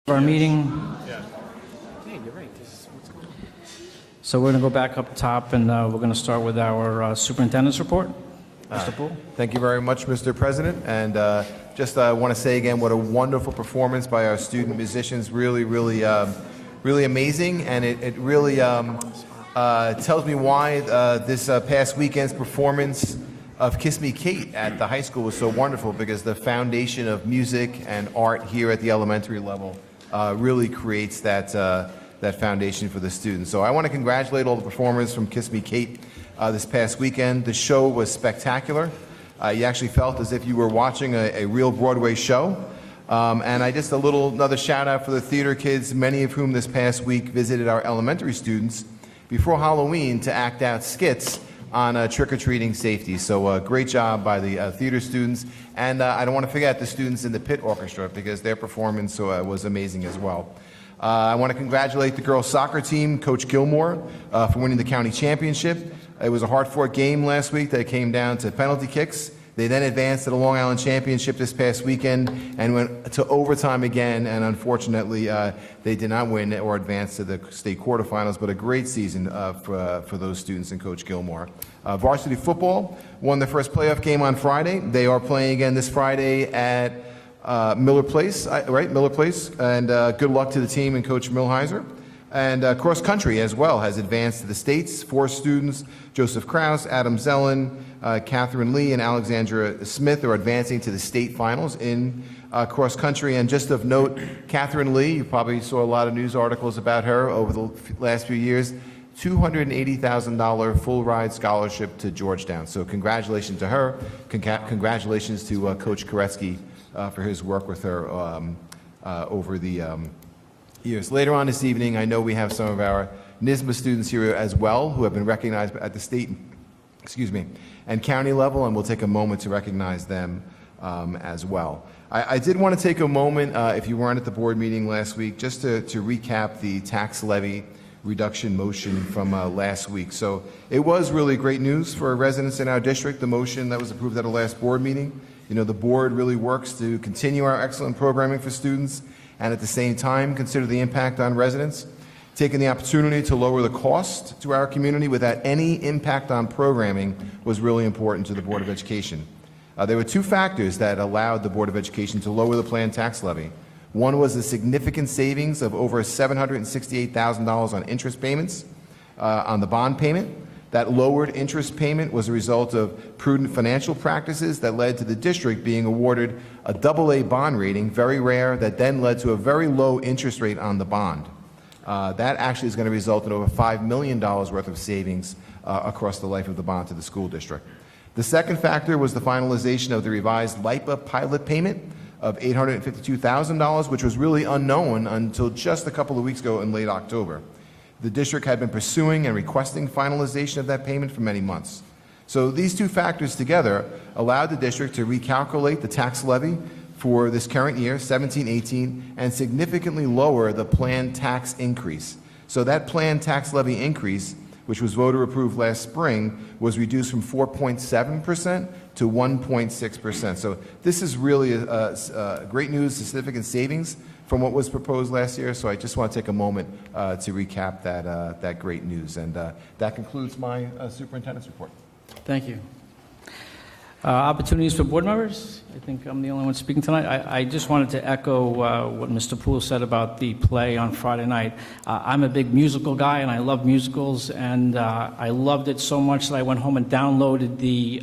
Our meeting. Yeah. Hey, you're right. This is what's going on. So we're going to go back up top, and we're going to start with our superintendent's report. Mr. Poole. Thank you very much, Mr. President. And just want to say again what a wonderful performance by our student musicians. Really, really, really amazing. And it really tells me why this past weekend's performance of Kiss Me Kate at the high school was so wonderful, because the foundation of music and art here at the elementary level really creates that foundation for the students. So I want to congratulate all the performers from Kiss Me Kate this past weekend. The show was spectacular. You actually felt as if you were watching a real Broadway show. And another shout out for the theater kids, many of whom this past week visited our elementary students before Halloween to act out skits on trick-or-treating safety. So great job by the theater students. And I don't want to forget the students in the pit orchestra, because their performance was amazing as well. I want to congratulate the girls soccer team, Coach Gilmore, for winning the county championship. It was a hard-fought game last week that came down to penalty kicks. They then advanced to the Long Island Championship this past weekend and went to overtime again, and unfortunately they did not win or advance to the state quarterfinals, but a great season for those students and Coach Gilmore. Varsity football won their first playoff game on Friday. They are playing again this Friday at Miller Place, right? Miller Place, and good luck to the team and Coach Milheiser. And cross country as well has advanced to the states. 4 students, Joseph Krause, Adam Zellen, Catherine Lee, and Alexandra Smith, are advancing to the state finals in cross country. And just of note, Catherine Lee, you probably saw a lot of news articles about her over the last few years, $280,000 full ride scholarship to Georgetown. So congratulations to her. Congratulations to Coach Koretsky for his work with her over the years. Later on this evening, I know we have some of our NYSSMA students here as well who have been recognized at the state, and county level, and we'll take a moment to recognize them as well. I did want to take a moment, if you weren't at the board meeting last week, just to recap the tax levy reduction motion from last week. So it was really great news for residents in our district, the motion that was approved at the last board meeting. You know, the board really works to continue our excellent programming for students and at the same time consider the impact on residents. Taking the opportunity to lower the cost to our community without any impact on programming was really important to the Board of Education. There were 2 factors that allowed the Board of Education to lower the planned tax levy. One was the significant savings of over $768,000 on interest payments on the bond payment. That lowered interest payment was a result of prudent financial practices that led to the district being awarded a AA bond rating, very rare, that then led to a very low interest rate on the bond. That actually is going to result in over $5 million worth of savings across the life of the bond to the school district. The second factor was the finalization of the revised LIPA pilot payment of $852,000, which was really unknown until just a couple of weeks ago in late October. The district had been pursuing and requesting finalization of that payment for many months. So these 2 factors together allowed the district to recalculate the tax levy for this current year, 17-18, and significantly lower the planned tax increase. So that planned tax levy increase, which was voter approved last spring, was reduced from 4.7% to 1.6%. So this is really great news, significant savings from what was proposed last year. So I just want to take a moment to recap that great news. And that concludes my superintendent's report. Thank you. Opportunities for board members? I think I'm the only one speaking tonight. I just wanted to echo what Mr. Poole said about the play on Friday night. I'm a big musical guy, and I love musicals, and I loved it so much that I went home and downloaded the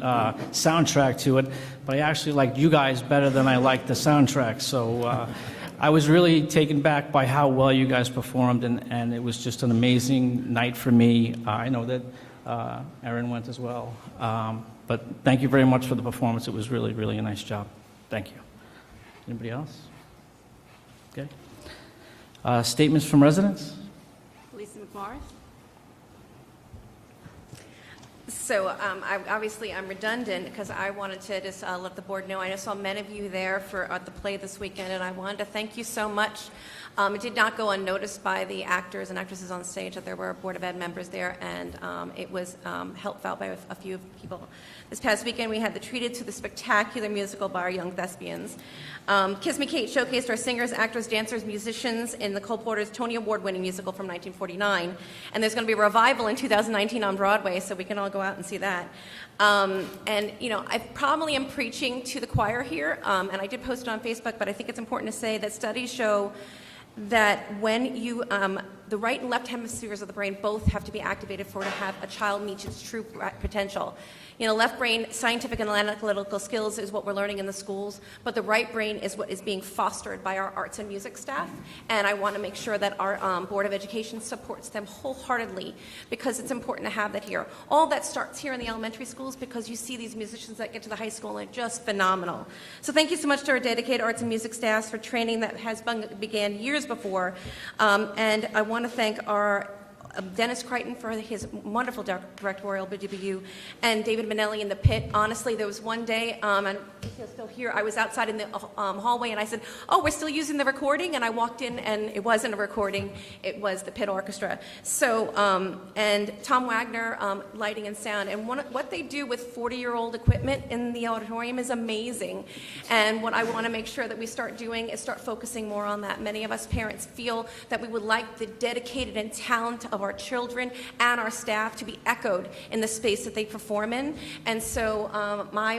soundtrack to it, but I actually liked you guys better than I liked the soundtrack. So I was really taken back by how well you guys performed, and it was just an amazing night for me. I know that Erin went as well. But thank you very much for the performance. It was really, really a nice job. Thank you. Anybody else? Okay. Statements from residents? Lisa McMorris. So I'm redundant because I wanted to just let the board know. I saw many of you there at the play this weekend, and I wanted to thank you so much. It did not go unnoticed by the actors and actresses on stage that there were Board of Ed members there, and it was felt by a few people. This past weekend, we had the Treated to the Spectacular musical by our young thespians. Kiss Me Kate showcased our singers, actors, dancers, musicians in the Cole Porter's Tony Award-winning musical from 1949. And there's going to be a revival in 2019 on Broadway, so we can all go out and see that. And, you know, I probably am preaching to the choir here, and I did post it on Facebook, but I think it's important to say that studies show that when you, the right and left hemispheres of the brain both have to be activated for to have a child meet its true potential. You know, left brain scientific and analytical skills is what we're learning in the schools, but the right brain is what is being fostered by our arts and music staff, and I want to make sure that our Board of Education supports them wholeheartedly, because it's important to have that here. All that starts here in the elementary schools, because you see these musicians that get to the high school and they're just phenomenal. So thank you so much to our dedicated arts and music staffs for training that has began years before, and I want to thank our Dennis Crichton for his wonderful directorial BGBU, and David Minnelli in the pit. Honestly, there was one day, and he's still here, I was outside in the hallway, and I said, oh, we're still using the recording? And I walked in, and it wasn't a recording. It was the pit orchestra. So, and Tom Wagner, lighting and sound. And what they do with 40-year-old equipment in the auditorium is amazing. And what I want to make sure that we start doing is start focusing more on that. Many of us parents feel that we would like the dedicated and talent of our children and our staff to be echoed in the space that they perform in. And so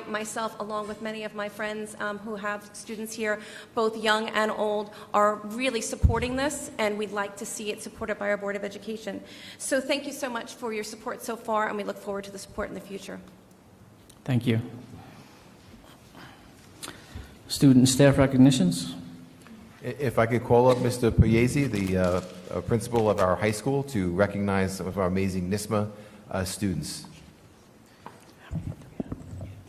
myself, along with many of my friends who have students here, both young and old, are really supporting this, and we'd like to see it supported by our Board of Education. So thank you so much for your support so far, and we look forward to the support in the future. Thank you. Student and staff recognitions. If I could call up Mr. Pugliese, the principal of our high school, to recognize some of our amazing NISMA students.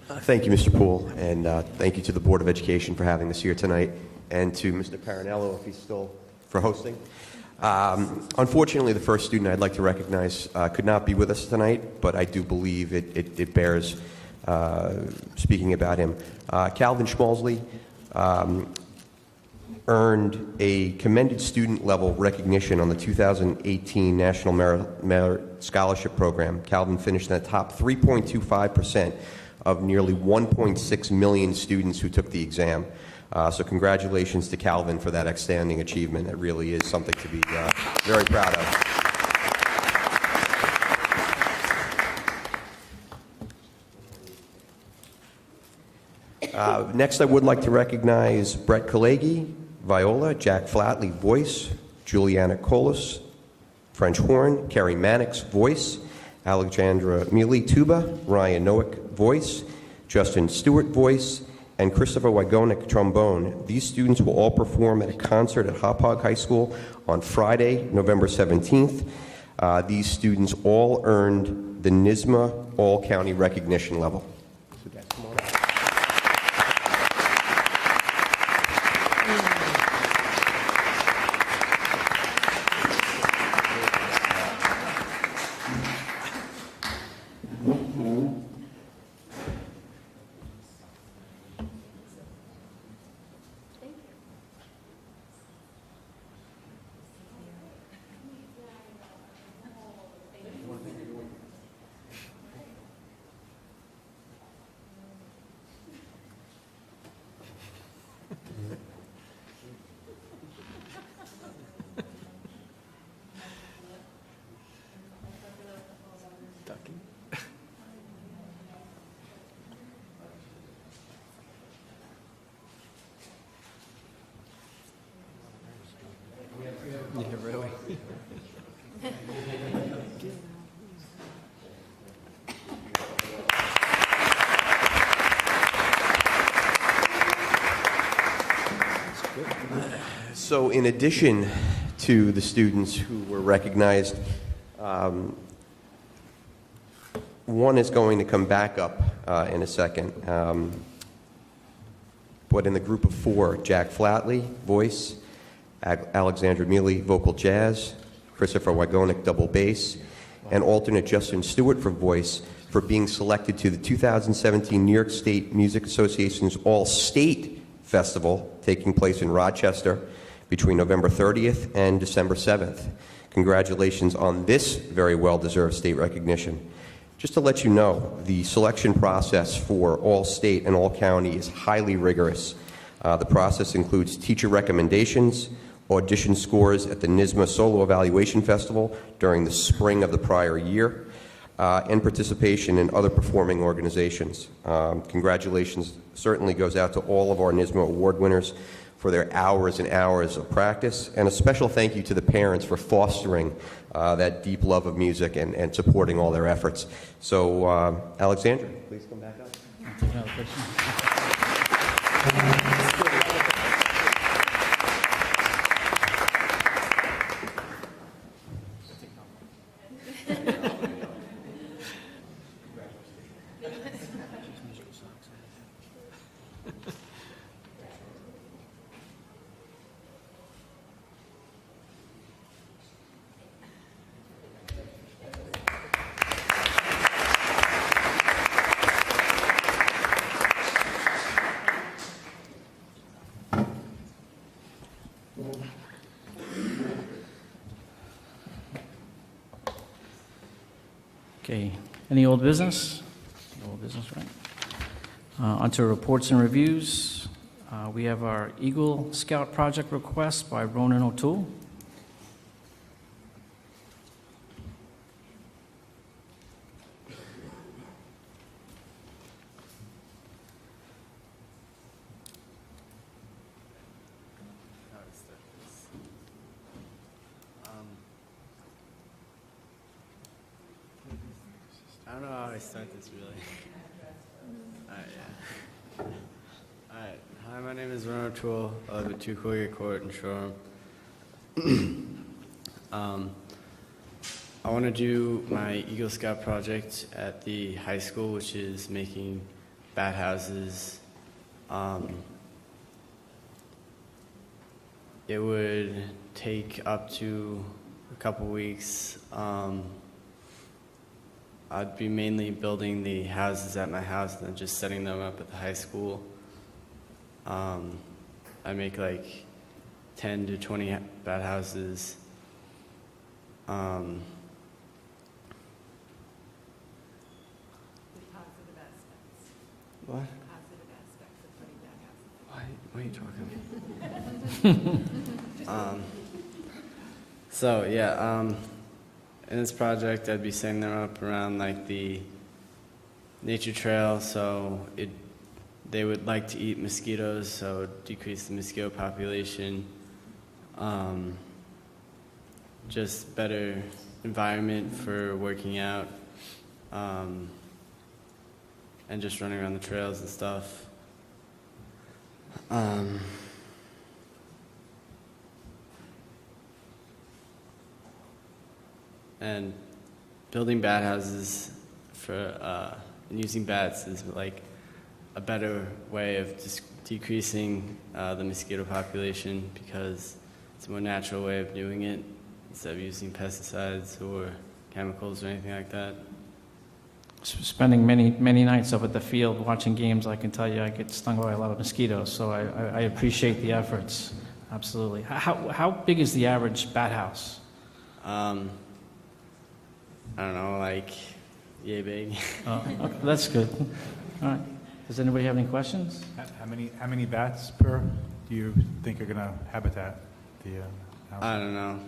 Thank you, Mr. Poole, and thank you to the Board of Education for having us here tonight, and to Mr. Parinello, if he's still for hosting. Unfortunately, the first student I'd like to recognize could not be with us tonight, but I do believe it bears speaking about him. Calvin Schmalzley earned a commended student level recognition on the 2018 National Merit Scholarship Program. Calvin finished in the top 3.25% of nearly 1.6 million students who took the exam. So congratulations to Calvin for that outstanding achievement. It really is something to be very proud of. Next, I would like to recognize Brett Kalegi, viola; Jack Flatley, voice; Juliana Colas, French horn; Carrie Mannix, voice; Alexandra Mealy, tuba; Ryan Noack, voice; Justin Stewart, voice; and Christopher Wagonik, trombone. These students will all perform at a concert at Hop Hog High School on Friday, November 17th. These students all earned the NISMA All-County Recognition level. So guys, come on up. Yeah, really. So in addition to the students who were recognized, one is going to come back up in a second. But in the group of four, Jack Flatley, voice; Alexandra Mealy, vocal jazz; Christopher Wagonik, double bass; and alternate Justin Stewart for voice, for being selected to the 2017 New York State Music Association's All-State Festival taking place in Rochester, between November 30th and December 7th. Congratulations on this very well-deserved state recognition. Just to let you know, the selection process for all state and all county is highly rigorous. The process includes teacher recommendations, audition scores at the NYSSMA Solo Evaluation Festival during the spring of the prior year, and participation in other performing organizations. Congratulations certainly goes out to all of our NYSSMA award winners for their hours and hours of practice, and a special thank you to the parents for fostering that deep love of music and supporting all their efforts. So, Alexandra, please come back up. Take another picture. Okay, any old business? No old business, right? Onto reports and reviews. We have our Eagle Scout project request by Ronan O'Toole. I don't know how I start this really. Alright, yeah. Alright, hi, my name is Ron O'Toole. I live at 2 Collier Court in Shoreham. I want to do my Eagle Scout project at the high school, which is making bat houses. It would take up to a couple weeks. I'd be mainly building the houses at my house and then just setting them up at the high school. I make like 10 to 20 bat houses. What? What are you talking? So yeah, in this project, I'd be setting them up around like the nature trail, so they would like to eat mosquitoes, so decrease the mosquito population. Just better environment for working out, and just running around the trails and stuff. And building bat houses for and using bats is like a better way of just decreasing the mosquito population, because it's a more natural way of doing it instead of using pesticides or chemicals or anything like that. Spending many nights up at the field watching games, I can tell you I get stung by a lot of mosquitoes, so I appreciate the efforts. Absolutely. How big is the average bat house? I don't know, like yay big. Oh, okay, that's good. All right. Does anybody have any questions? How many bats per do you think are going to habitat the house? I don't know.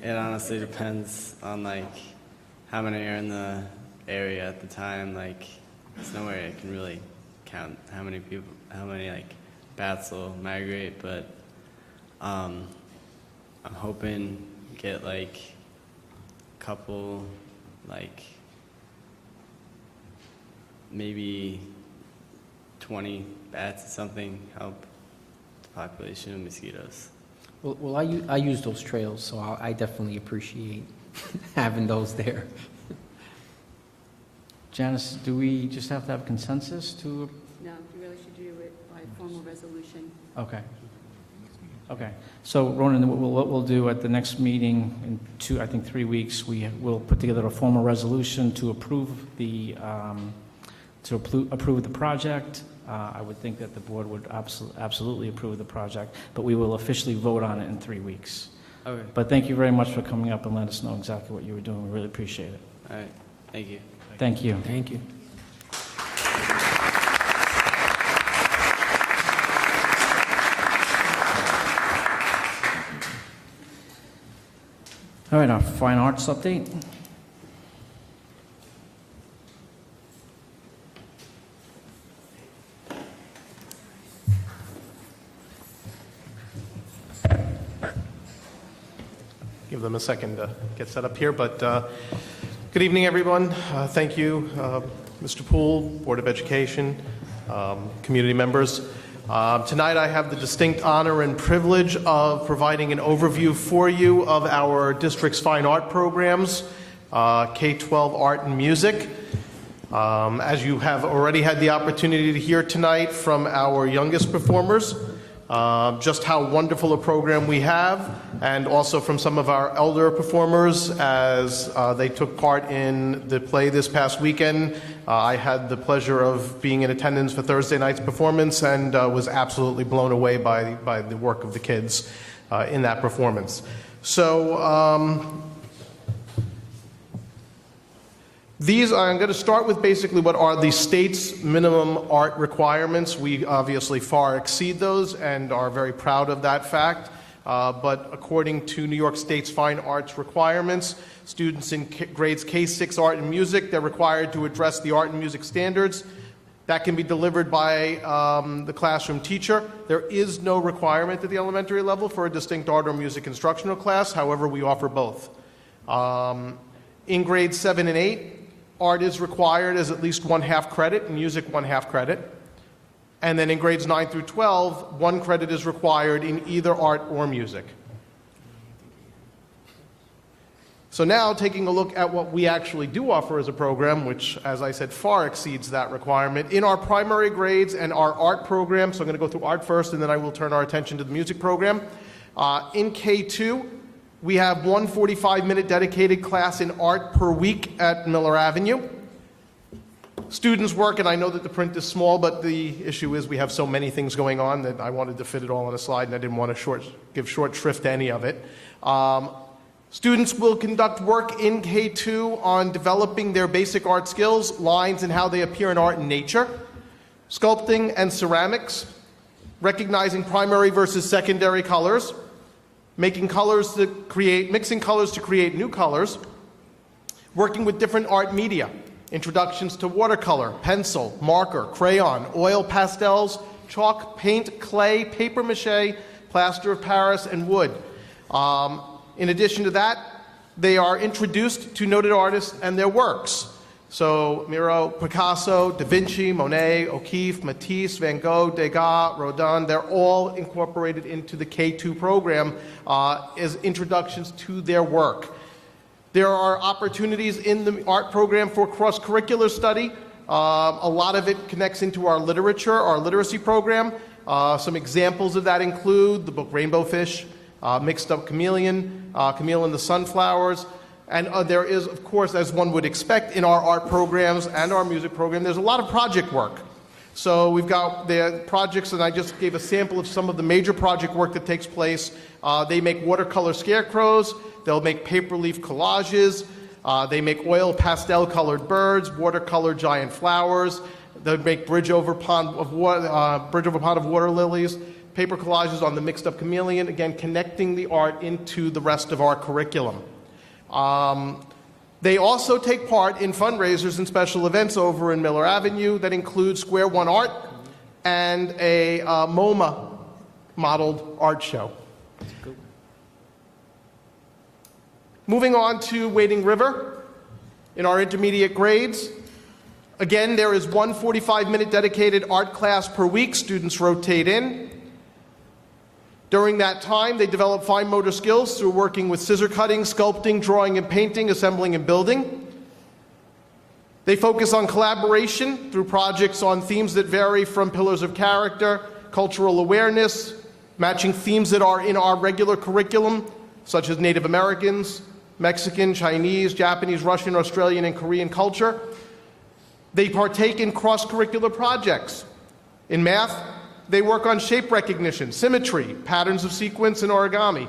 It honestly depends on like how many are in the area at the time. Like, there's no way I can really count how many like bats will migrate, but I'm hoping to get like a couple, like maybe 20 bats or something, help the population of mosquitoes. Well, I use those trails, so I definitely appreciate having those there. Janice, do we just have to have consensus to? No, you really should do it by formal resolution. Okay. Okay. So, Ronan, what we'll do at the next meeting in 3 weeks, we'll put together a formal resolution to approve the project. I would think that the board would absolutely approve the project, but we will officially vote on it in 3 weeks. Okay. But thank you very much for coming up and letting us know exactly what you were doing. We really appreciate it. All right. Thank you. Thank you. Thank you. All right, our fine arts update. Give them a second to get set up here, but good evening, everyone. Thank you, Mr. Poole, Board of Education, community members. Tonight I have the distinct honor and privilege of providing an overview for you of our district's fine art programs, K-12 art and music. As you have already had the opportunity to hear tonight from our youngest performers, just how wonderful a program we have, and also from some of our elder performers as they took part in the play this past weekend. I had the pleasure of being in attendance for Thursday night's performance and was absolutely blown away by the work of the kids in that performance. So I'm going to start with basically what are the state's minimum art requirements. We obviously far exceed those and are very proud of that fact. But according to New York State's fine arts requirements, students in grades K-6 art and music, they're required to address the art and music standards. That can be delivered by the classroom teacher. There is no requirement at the elementary level for a distinct art or music instructional class. However, we offer both. In grades 7 and 8, art is required as at least 1/2 credit, and music 1/2 credit. And then in grades 9 through 12, 1 credit is required in either art or music. So now taking a look at what we actually do offer as a program, which, as I said, far exceeds that requirement. In our primary grades and our art program, so I'm going to go through art first, and then I will turn our attention to the music program. In K2, we have 1 45-minute dedicated class in art per week at Miller Avenue. Students work, and I know that the print is small, but the issue is we have so many things going on that I wanted to fit it all on a slide, and I didn't want to give short shrift to any of it. Students will conduct work in K2 on developing their basic art skills, lines, and how they appear in art and nature, sculpting and ceramics, recognizing primary versus secondary colors, mixing colors to create new colors, working with different art media, introductions to watercolor, pencil, marker, crayon, oil pastels, chalk, paint, clay, paper mache, plaster of Paris, and wood. In addition to that, they are introduced to noted artists and their works. So Miro, Picasso, Da Vinci, Monet, O'Keeffe, Matisse, Van Gogh, Degas, Rodin, they're all incorporated into the K2 program as introductions to their work. There are opportunities in the art program for cross-curricular study. A lot of it connects into our literature, our literacy program. Some examples of that include the book Rainbow Fish, Mixed Up Chameleon, Camille and the Sunflowers. And there is, of course, as one would expect in our art programs and our music program, there's a lot of project work. So we've got the projects, and I just gave a sample of some of the major project work that takes place. They make watercolor scarecrows. They'll make paper leaf collages. They make oil pastel colored birds, watercolor giant flowers. They'll make bridge over pond of water lilies, paper collages on the Mixed Up Chameleon, again, connecting the art into the rest of our curriculum. They also take part in fundraisers and special events over in Miller Avenue that include Square One Art and a MoMA modeled art show. Moving on to Wading River in our intermediate grades. Again, there is 1 45-minute dedicated art class per week. Students rotate in. During that time, they develop fine motor skills through working with scissor cutting, sculpting, drawing and painting, assembling and building. They focus on collaboration through projects on themes that vary from pillars of character, cultural awareness, matching themes that are in our regular curriculum, such as Native Americans, Mexican, Chinese, Japanese, Russian, Australian, and Korean culture. They partake in cross-curricular projects In math, they work on shape recognition, symmetry, patterns of sequence, and origami.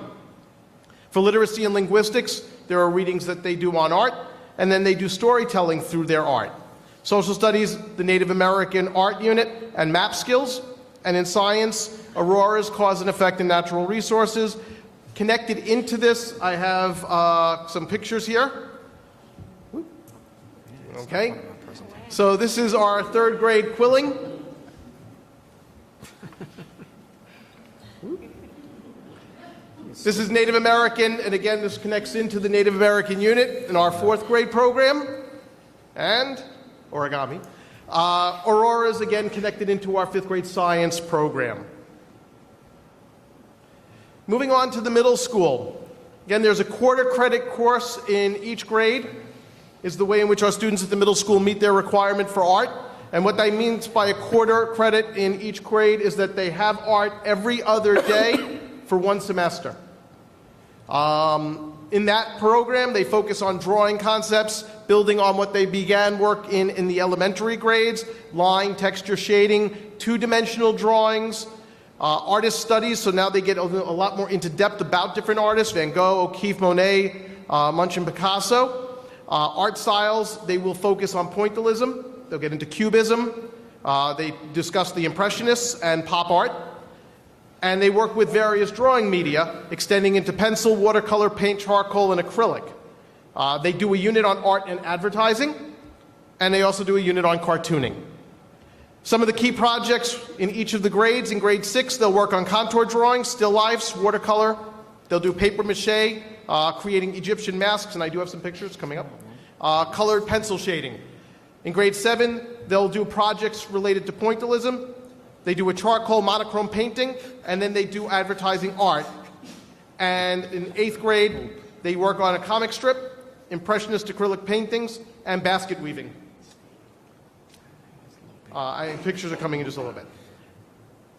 For literacy and linguistics, there are readings that they do on art, and then they do storytelling through their art. Social studies, the Native American art unit, and map skills. And in science, Aurora's cause and effect in natural resources. Connected into this, I have some pictures here. Okay. So this is our third grade quilling. This is Native American, and again, this connects into the Native American unit in our fourth grade program. And origami. Aurora's again connected into our fifth grade science program. Moving on to the middle school. Again, there's a quarter credit course in each grade, is the way in which our students at the middle school meet their requirement for art. And what that means by a quarter credit in each grade is that they have art every other day for one semester. In that program, they focus on drawing concepts, building on what they began work in the elementary grades, line, texture, shading, two-dimensional drawings, artist studies, so now they get a lot more into depth about different artists, Van Gogh, O'Keeffe, Monet, Munch, and Picasso. Art styles, they will focus on pointillism, they'll get into cubism, they discuss the Impressionists and pop art. And they work with various drawing media, extending into pencil, watercolor, paint, charcoal, and acrylic. They do a unit on art and advertising, and they also do a unit on cartooning. Some of the key projects in each of the grades, in grade 6, they'll work on contour drawings, still lifes, watercolor. They'll do paper mache, creating Egyptian masks, and I do have some pictures coming up. Colored pencil shading. In grade 7, they'll do projects related to pointillism. They do a charcoal monochrome painting, and then they do advertising art. And in 8th grade, they work on a comic strip, impressionist acrylic paintings, and basket weaving. Pictures are coming in just a little bit.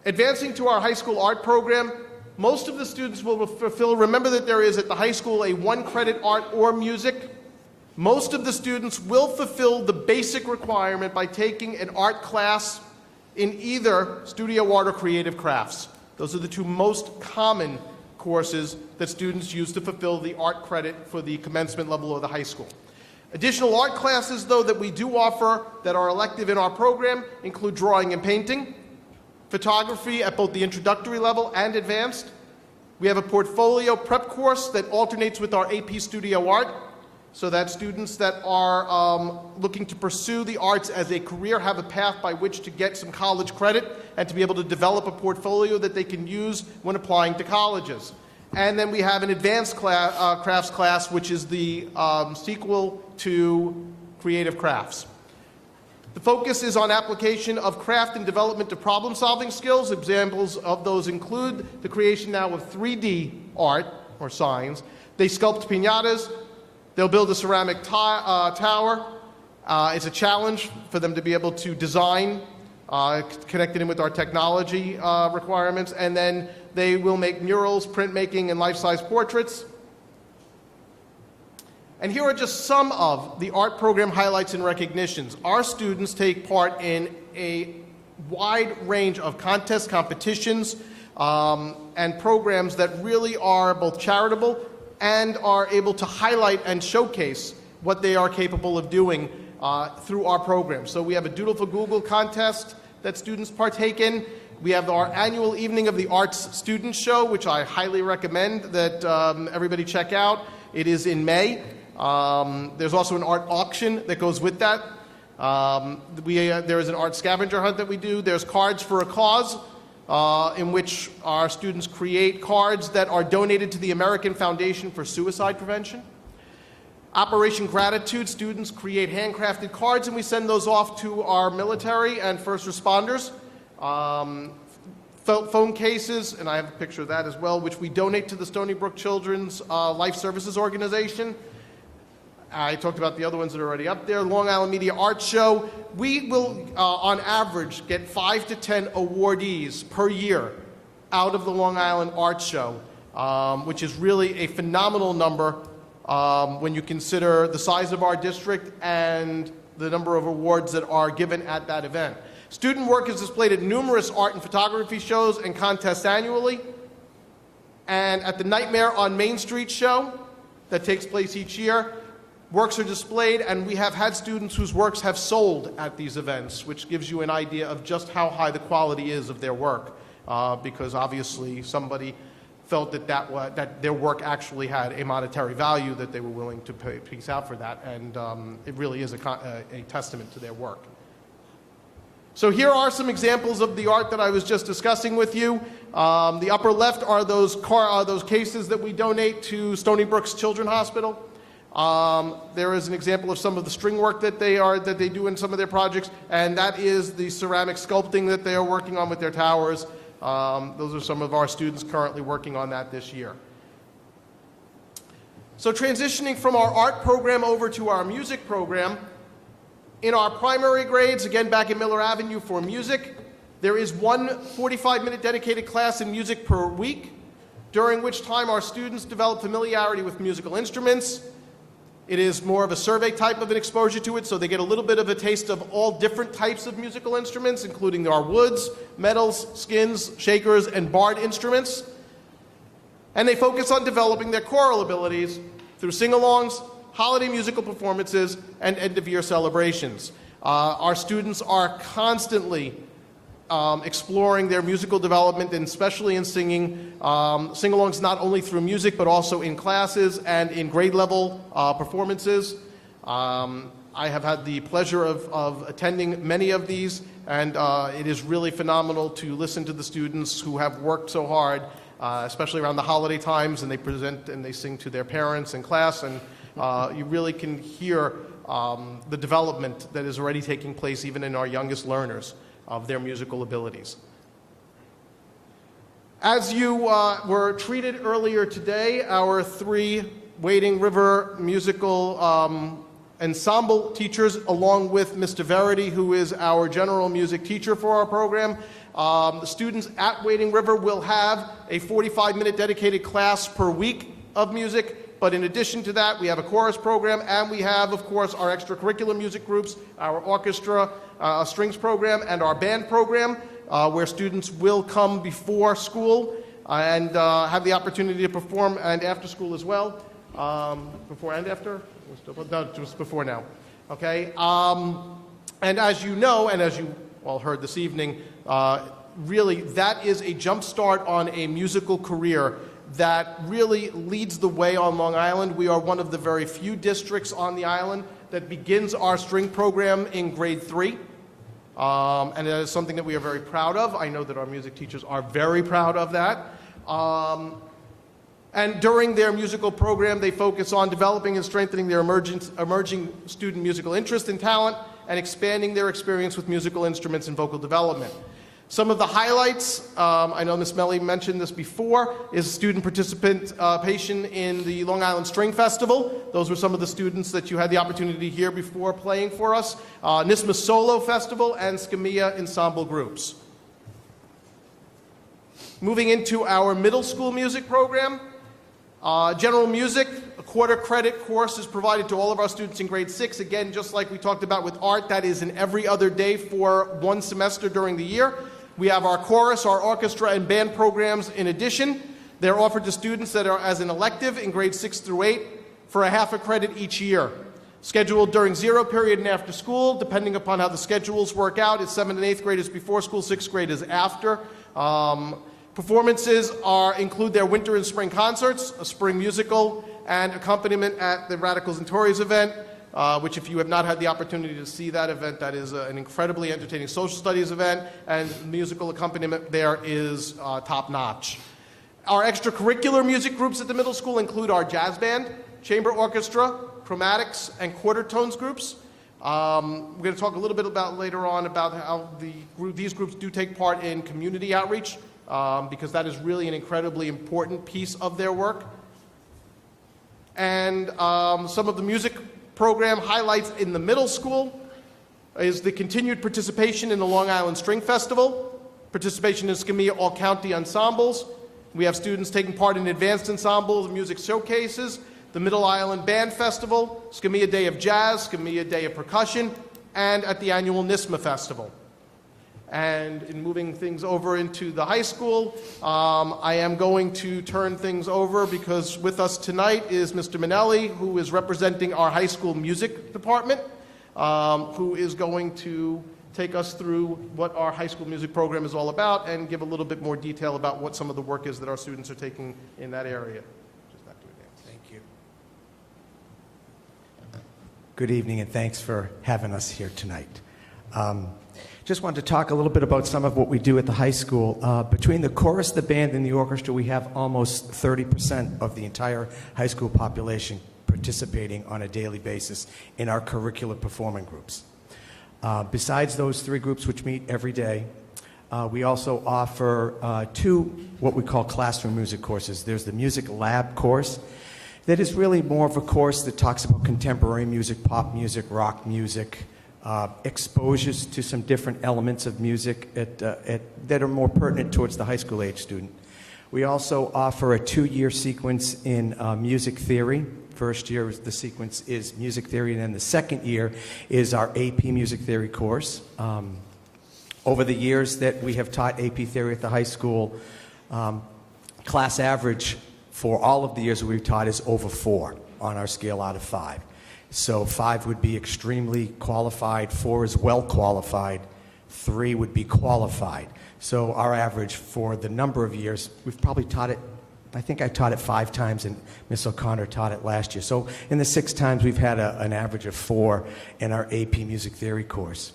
Advancing to our high school art program, most of the students will fulfill, remember that there is at the high school a 1-credit art or music. Most of the students will fulfill the basic requirement by taking an art class in either studio art or creative crafts. Those are the two most common courses that students use to fulfill the art credit for the commencement level of the high school. Additional art classes, though, that we do offer that are elective in our program include drawing and painting, photography at both the introductory level and advanced. We have a portfolio prep course that alternates with our AP Studio Art, so that students that are looking to pursue the arts as a career have a path by which to get some college credit and to be able to develop a portfolio that they can use when applying to colleges. And then we have an advanced crafts class, which is the sequel to creative crafts. The focus is on application of craft and development to problem-solving skills. Examples of those include the creation now of 3D art, or signs. They sculpt piñatas. They'll build a ceramic tower. It's a challenge for them to be able to design, connected in with our technology requirements. And then they will make murals, printmaking, and life-size portraits. And here are just some of the art program highlights and recognitions. Our students take part in a wide range of contests, competitions, and programs that really are both charitable and are able to highlight and showcase what they are capable of doing through our program. So we have a Doodle for Google contest that students partake in. We have our annual Evening of the Arts Student Show, which I highly recommend that everybody check out. It is in May. There's also an art auction that goes with that. There is an art scavenger hunt that we do. There's Cards for a Cause, in which our students create cards that are donated to the American Foundation for Suicide Prevention. Operation Gratitude, students create handcrafted cards, and we send those off to our military and first responders. Phone cases, and I have a picture of that as well, which we donate to the Stony Brook Children's Life Services Organization. I talked about the other ones that are already up there. Long Island Media Arts Show. We will, on average, get 5 to 10 awardees per year out of the Long Island Arts Show, which is really a phenomenal number when you consider the size of our district and the number of awards that are given at that event. Student work is displayed at numerous art and photography shows and contests annually. And at the Nightmare on Main Street show that takes place each year, works are displayed, and we have had students whose works have sold at these events, which gives you an idea of just how high the quality is of their work, because obviously somebody felt that their work actually had a monetary value that they were willing to pay a piece out for that, and it really is a testament to their work. So here are some examples of the art that I was just discussing with you. The upper left are those cases that we donate to Stony Brook's Children's Hospital. There is an example of some of the string work that they do in some of their projects, and that is the ceramic sculpting that they are working on with their towers. Those are some of our students currently working on that this year. So transitioning from our art program over to our music program, in our primary grades, again back at Miller Avenue for music, there is one 45-minute dedicated class in music per week, during which time our students develop familiarity with musical instruments. It is more of a survey type of an exposure to it, so they get a little bit of a taste of all different types of musical instruments, including our woods, metals, skins, shakers, and barred instruments. And they focus on developing their choral abilities through sing-alongs, holiday musical performances, and end-of-year celebrations. Our students are constantly exploring their musical development, and especially in singing, sing-alongs not only through music, but also in classes and in grade-level performances. I have had the pleasure of attending many of these, and it is really phenomenal to listen to the students who have worked so hard, especially around the holiday times, and they present and they sing to their parents in class, and you really can hear the development that is already taking place even in our youngest learners of their musical abilities. As you were treated earlier today, our 3 Wading River musical ensemble teachers, along with Mr. Verity, who is our general music teacher for our program, the students at Wading River will have a 45-minute dedicated class per week of music. But in addition to that, we have a chorus program, and we have, of course, our extracurricular music groups, our orchestra, strings program, and our band program, where students will come before school and have the opportunity to perform, and after school as well. Before and after? No, just before now. Okay? And as you know, and as you all heard this evening, really that is a jump start on a musical career that really leads the way on Long Island. We are one of the very few districts on the island that begins our string program in grade 3. And that is something that we are very proud of. I know that our music teachers are very proud of that. And during their musical program, they focus on developing and strengthening their emerging student musical interest and talent, and expanding their experience with musical instruments and vocal development. Some of the highlights, I know Ms. Melly mentioned this before, is student participation in the Long Island String Festival. Those were some of the students that you had the opportunity to hear before playing for us. NISMA Solo Festival and Scamia Ensemble Groups. Moving into our middle school music program, general music, a quarter credit course is provided to all of our students in grade 6. Again, just like we talked about with art, that is an every other day for 1 semester during the year. We have our chorus, our orchestra, and band programs in addition. They're offered to students that are as an elective in grades 6 through 8 for a half a credit each year. Scheduled during 0 period and after school, depending upon how the schedules work out. It's 7th and 8th grade is before school, 6th grade is after. Performances include their winter and spring concerts, a spring musical, and accompaniment at the Radicals and Tories event, which if you have not had the opportunity to see that event, that is an incredibly entertaining social studies event, and musical accompaniment there is top-notch. Our extracurricular music groups at the middle school include our jazz band, chamber orchestra, chromatics, and quarter tones groups. We're going to talk a little bit about later on about how these groups do take part in community outreach, because that is really an incredibly important piece of their work. And some of the music program highlights in the middle school is the continued participation in the Long Island String Festival, participation in Scamia All-County Ensembles. We have students taking part in advanced ensembles, music showcases, the Middle Island Band Festival, Scamia Day of Jazz, Scamia Day of Percussion, and at the annual NISMA Festival. And in moving things over into the high school, I am going to turn things over because with us tonight is Mr. Minnelli, who is representing our high school music department, who is going to take us through what our high school music program is all about and give a little bit more detail about what some of the work is that our students are taking in that area. Just back to advance. Thank you. Good evening, and thanks for having us here tonight. Just wanted to talk a little bit about some of what we do at the high school. Between the chorus, the band, and the orchestra, we have almost 30% of the entire high school population participating on a daily basis in our curricular performing groups. Besides those three groups which meet every day, we also offer two what we call classroom music courses. There's the music lab course that is really more of a course that talks about contemporary music, pop music, rock music, exposures to some different elements of music that are more pertinent towards the high school age student. We also offer a 2-year sequence in music theory. First year, the sequence is music theory, and then the second year is our AP music theory course. Over the years that we have taught AP theory at the high school, class average for all of the years we've taught is over 4 on our scale out of 5. So 5 would be extremely qualified, 4 is well qualified, 3 would be qualified. So our average for the number of years, we've probably taught it, I think I taught it 5 times and Miss O'Connor taught it last year. So in the 6 times we've had an average of 4 in our AP Music Theory course.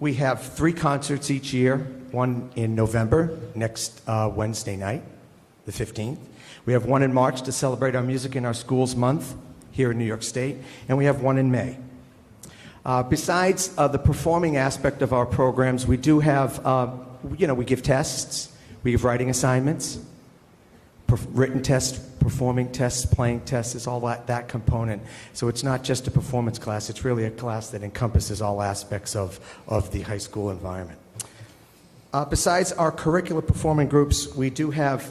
We have 3 concerts each year, one in November, next Wednesday night, the 15th. We have one in March to celebrate our Music in Our Schools month here in New York State, and we have one in May. Besides the performing aspect of our programs, we do have, we give tests, we give writing assignments, written tests, performing tests, playing tests, is all that component. So it's not just a performance class, it's really a class that encompasses all aspects of the high school environment. Besides our curricular performing groups, we do have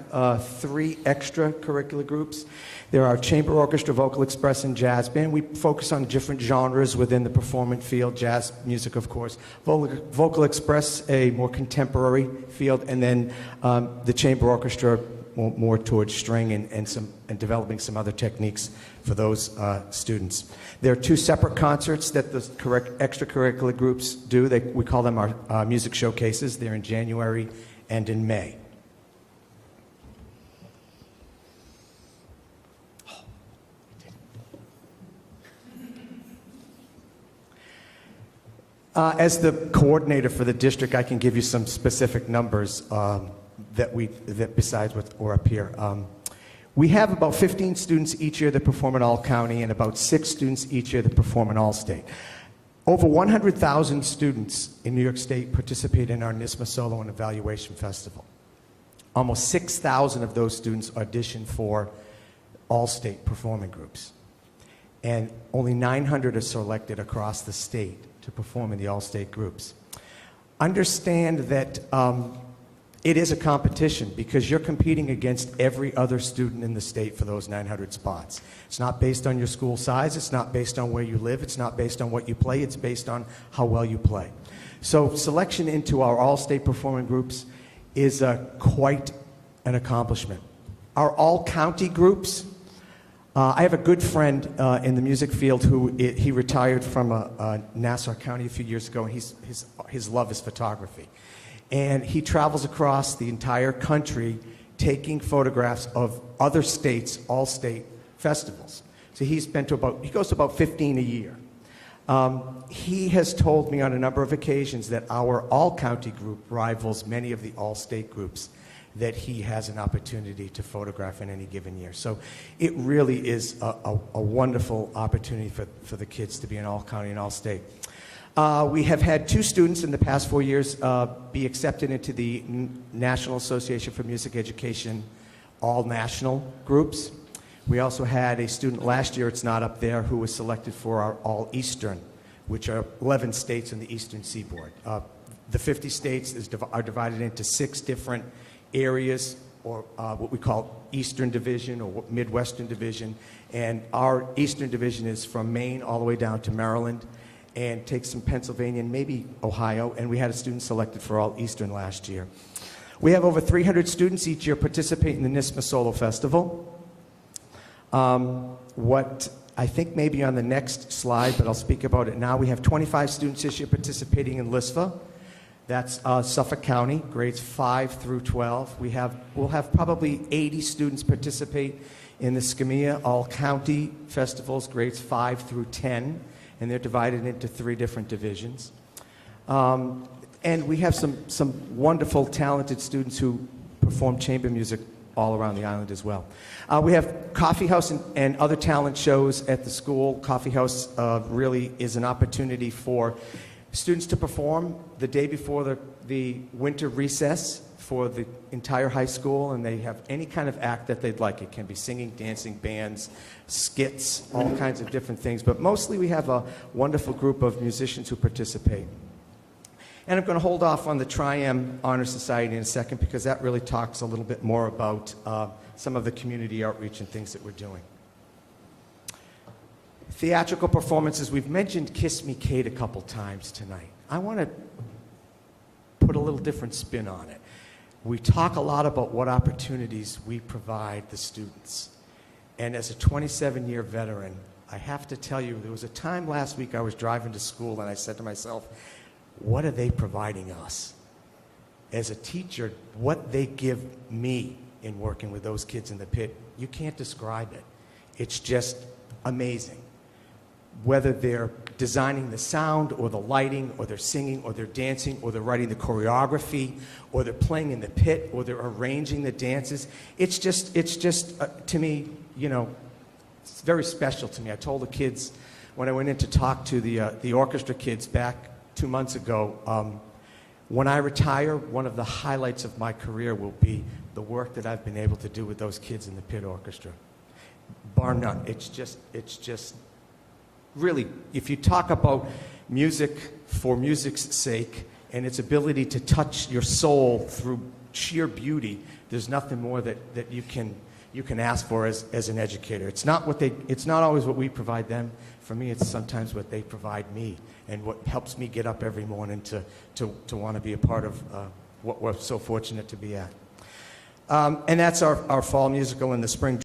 3 extracurricular groups. There are chamber orchestra, vocal express, and jazz band. We focus on different genres within the performance field, jazz music, of course. Vocal express, a more contemporary field, and then the chamber orchestra, more towards string and developing some other techniques for those students. There are 2 separate concerts that the extracurricular groups do. We call them our music showcases. They're in January and in May. As the coordinator for the district, I can give you some specific numbers that besides what are up here. We have about 15 students each year that perform at All County and about 6 students each year that perform in All State. Over 100,000 students in New York State participate in our NISMA Solo and Evaluation Festival. Almost 6,000 of those students audition for All-State performing groups. And only 900 are selected across the state to perform in the All-State groups. Understand that it is a competition because you're competing against every other student in the state for those 900 spots. It's not based on your school size, it's not based on where you live, it's not based on what you play, it's based on how well you play. So selection into our all-state performing groups is quite an accomplishment. Our all-county groups, I have a good friend in the music field who he retired from Nassau County a few years ago, and his love is photography. And he travels across the entire country taking photographs of other states' all-state festivals. So he goes to about 15 a year. He has told me on a number of occasions that our all-county group rivals many of the all-state groups that he has an opportunity to photograph in any given year. So it really is a wonderful opportunity for the kids to be in all-county and all-state. We have had 2 students in the past 4 years be accepted into the National Association for Music Education all-national groups. We also had a student last year, it's not up there, who was selected for our all-Eastern, which are 11 states in the Eastern Seaboard. The 50 states are divided into 6 different areas, or what we call Eastern Division or Midwestern Division. And our Eastern Division is from Maine all the way down to Maryland. and takes from Pennsylvania and maybe Ohio, and we had a student selected for All Eastern last year. We have over 300 students each year participate in the NISMA Solo Festival. What I think maybe on the next slide, but I'll speak about it now, we have 25 students this year participating in LISFA. That's Suffolk County, grades 5 through 12. We'll have probably 80 students participate in the SCMEA All-County Festivals, grades 5 through 10, and they're divided into 3 different divisions. And we have some wonderful, talented students who perform chamber music all around the island as well. We have Coffee House and other talent shows at the school. Coffee House really is an opportunity for students to perform the day before the winter recess for the entire high school, and they have any kind of act that they'd like. It can be singing, dancing, bands, skits, all kinds of different things. But mostly we have a wonderful group of musicians who participate. And I'm going to hold off on the Tri-M Honor Society in a second because that really talks a little bit more about some of the community outreach and things that we're doing. Theatrical performances. We've mentioned Kiss Me Kate a couple times tonight. I want to put a little different spin on it. We talk a lot about what opportunities we provide the students. And as a 27-year veteran, I have to tell you, there was a time last week I was driving to school and I said to myself, what are they providing us? As a teacher, what they give me in working with those kids in the pit, you can't describe it. It's just amazing. Whether they're designing the sound or the lighting or they're singing or they're dancing or they're writing the choreography or they're playing in the pit or they're arranging the dances, it's just to me, you know, it's very special to me. I told the kids when I went in to talk to the orchestra kids back 2 months ago, when I retire, one of the highlights of my career will be the work that I've been able to do with those kids in the pit orchestra. Bar none. It's just really, if you talk about music for music's sake and its ability to touch your soul through sheer beauty, there's nothing more that you can ask for as an educator. It's not always what we provide them. For me, it's sometimes what they provide me and what helps me get up every morning to want to be a part of what we're so fortunate to be at. And that's our fall musical in the spring.